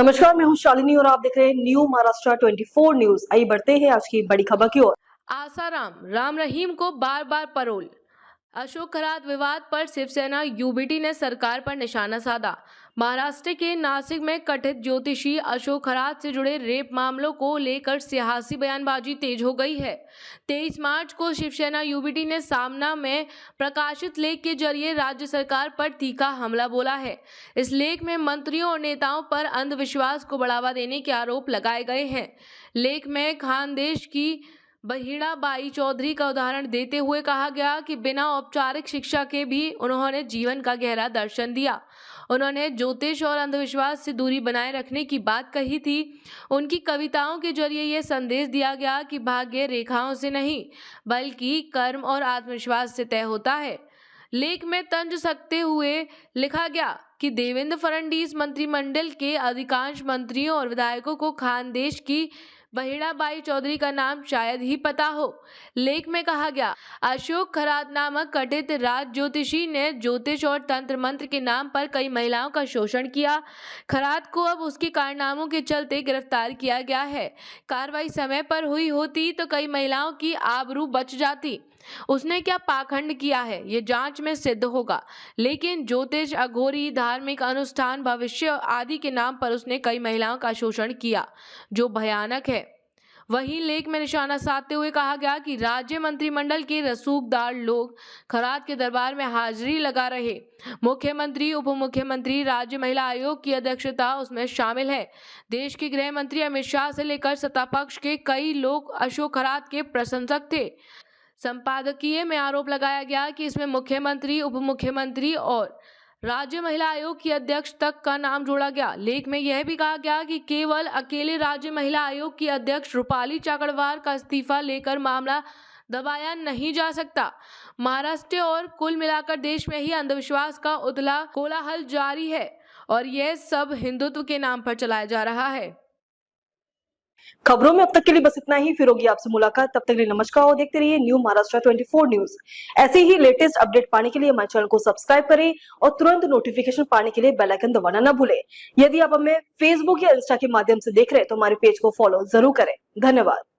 नमस्कार, मैं हूं शालिनी और आप देख रहे हैं न्यू महाराष्ट्र 24 न्यूज। आइए बढ़ते हैं आज की बड़ी खबर की ओर। आसाराम राम रहीम को बार बार पैरोल। अशोक खरात विवाद पर शिवसेना यूबीटी ने सरकार पर निशाना साधा। महाराष्ट्र के नासिक में कथित ज्योतिषी अशोक खरात से जुड़े रेप मामलों को लेकर सियासी बयानबाजी तेज हो गई है। 23 मार्च को शिवसेना यूबीटी ने सामना में प्रकाशित लेख के जरिए राज्य सरकार पर तीखा हमला बोला है। इस लेख में मंत्रियों और नेताओं पर अंधविश्वास को बढ़ावा देने के आरोप लगाए गए हैं। लेख में खानदेश की बहिड़ा बाई चौधरी का उदाहरण देते हुए कहा गया कि बिना औपचारिक शिक्षा के भी उन्होंने जीवन का गहरा दर्शन दिया। उन्होंने ज्योतिष और अंधविश्वास से दूरी बनाए रखने की बात कही थी। उनकी कविताओं के जरिए यह संदेश दिया गया कि भाग्य रेखाओं से नहीं बल्कि कर्म और आत्मविश्वास से तय होता है। लेख में तंज सकते हुए लिखा गया कि देवेंद्र फडणवीस मंत्रिमंडल के अधिकांश मंत्रियों और विधायकों को खानदेश की बहिड़ा बाई चौधरी का नाम शायद ही पता हो। लेख में कहा गया, अशोक खरात नामक कथित राज ज्योतिषी ने ज्योतिष और तंत्र मंत्र के नाम पर कई महिलाओं का शोषण किया। खरात को अब उसके कारनामों के चलते गिरफ्तार किया गया है। कार्रवाई समय पर हुई होती तो कई महिलाओं की आबरू बच जाती। उसने क्या पाखंड किया है ये जांच में सिद्ध होगा, लेकिन ज्योतिष, अघोरी, धार्मिक अनुष्ठान, भविष्य आदि के नाम पर उसने कई महिलाओं का शोषण किया, जो भयानक है। वहीं लेख में निशाना साधते हुए कहा गया कि राज्य मंत्रिमंडल के रसूखदार लोग खरात के दरबार में हाजिरी लगा रहे। मुख्यमंत्री, उप मुख्यमंत्री, राज्य महिला आयोग की अध्यक्षता उसमें शामिल है। देश के गृह मंत्री अमित शाह से लेकर सत्ता पक्ष के कई लोग अशोक खरात के प्रशंसक थे। संपादकीय में आरोप लगाया गया कि इसमें मुख्यमंत्री, उप मुख्यमंत्री और राज्य महिला आयोग की अध्यक्ष तक का नाम जोड़ा गया। लेख में यह भी कहा गया कि केवल अकेले राज्य महिला आयोग की अध्यक्ष रूपाली चाकड़वार का इस्तीफा लेकर मामला दबाया नहीं जा सकता। महाराष्ट्र और कुल मिलाकर देश में ही अंधविश्वास का उथला कोलाहल जारी है और यह सब हिंदुत्व के नाम पर चलाया जा रहा है। खबरों में अब तक के लिए बस इतना ही। फिर होगी आपसे मुलाकात, तब तक के लिए नमस्कार और देखते रहिए न्यू महाराष्ट्र 24 न्यूज। ऐसे ही लेटेस्ट अपडेट पाने के लिए हमारे चैनल को सब्सक्राइब करें और तुरंत नोटिफिकेशन पाने के लिए बेल आइकन दबाना न भूलें। यदि आप हमें फेसबुक या इंस्टा के माध्यम से देख रहे हैं तो हमारे पेज को फॉलो जरूर करें। धन्यवाद।